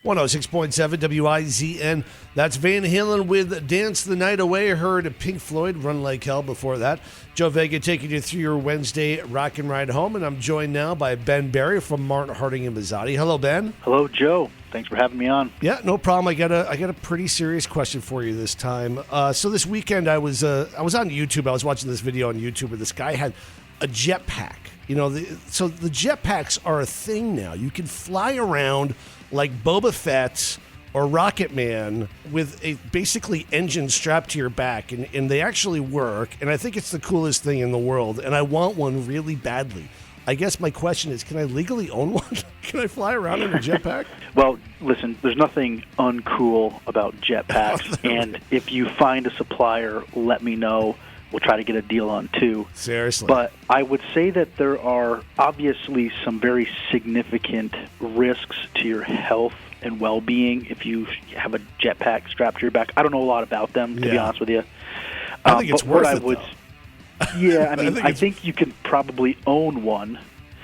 106.7 WIZN. That's Van Halen with Dance the Night Away. Heard Pink Floyd, Run Like Hell before that. Joe Vega taking you through your Wednesday rock and ride home. And I'm joined now by Ben Barry from Martin, Harding, and Mazzotti. Hello, Ben. Hello, Joe. Thanks for having me on. Yeah, no problem. I got a pretty serious question for you this time. So this weekend I was on YouTube. I was watching this video on YouTube where this guy had a jetpack. You know, so the jetpacks are a thing now. You can fly around like Boba Fett or Rocket Man with a basically engine strapped to your back, and they actually work, and I think it's the coolest thing in the world, and I want one really badly. I guess my question is, can I legally own one? Can I fly around in a jetpack? Well, listen, there's nothing uncool about jetpacks, and if you find a supplier, let me know. We'll try to get a deal on too. Seriously. But I would say that there are obviously some very significant risks to your health and well-being if you have a jetpack strapped to your back. I don't know a lot about them, to be honest with you. I think it's worth it, though. Yeah, I mean, I think you can probably own one.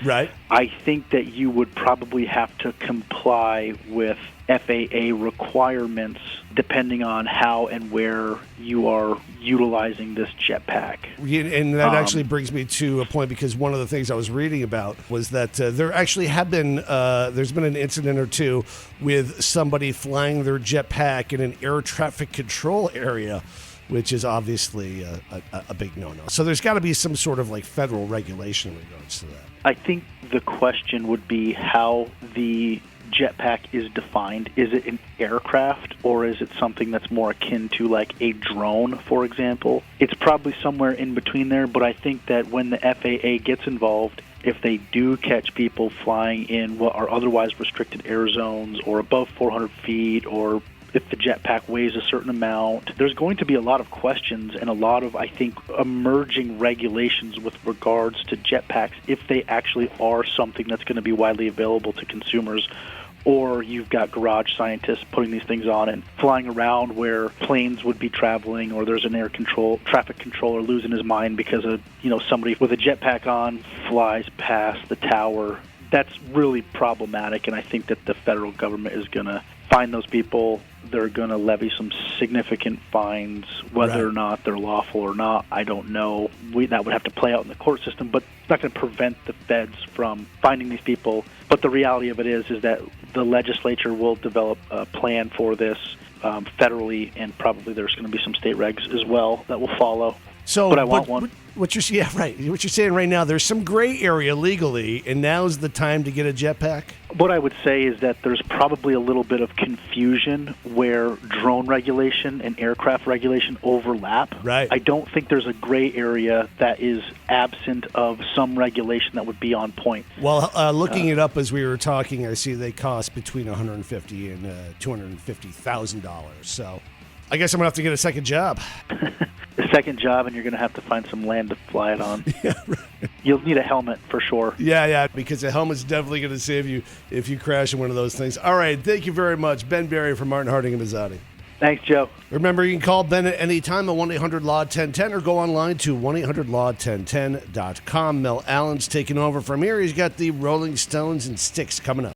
Right. I think that you would probably have to comply with FAA requirements depending on how and where you are utilizing this jetpack. And that actually brings me to a point, because one of the things I was reading about was that there actually have been, there's been an incident or two with somebody flying their jetpack in an air traffic control area, which is obviously a big no-no. So there's got to be some sort of like federal regulation in regards to that. I think the question would be how the jetpack is defined. Is it an aircraft, or is it something that's more akin to like a drone, for example? It's probably somewhere in between there, but I think that when the FAA gets involved, if they do catch people flying in what are otherwise restricted air zones or above 400 feet, or if the jetpack weighs a certain amount, there's going to be a lot of questions and a lot of, I think, emerging regulations with regards to jetpacks if they actually are something that's going to be widely available to consumers, or you've got garage scientists putting these things on and flying around where planes would be traveling, or there's an traffic controller losing his mind because of, somebody with a jetpack on flies past the tower. That's really problematic, and I think that the federal government is going to find those people. They're going to levy some significant fines, whether or not they're lawful or not. I don't know. That would have to play out in the court system, but it's not going to prevent the feds from finding these people. But the reality of it is that the legislature will develop a plan for this federally, and probably there's going to be some state regs as well that will follow. So, but I want one. What you're saying right now, there's some gray area legally, and now's the time to get a jetpack? What I would say is that there's probably a little bit of confusion where drone regulation and aircraft regulation overlap. Right. I don't think there's a gray area that is absent of some regulation that would be on point. Well, looking it up as we were talking, I see they cost between $150,000 and $250,000. So I guess I'm going to have to get a second job. A second job, and you're going to have to find some land to fly it on. Yeah, right. You'll need a helmet for sure. Yeah, because a helmet's definitely going to save you if you crash in one of those things. All right, thank you very much. Ben Barry from Martin, Harding, and Mazzotti. Thanks, Joe. Remember, you can call Ben at any time at 1-800-LAW-1010 or go online to 1-800-LAW-1010.com. Mel Allen's taking over from here. He's got the Rolling Stones and Styx coming up.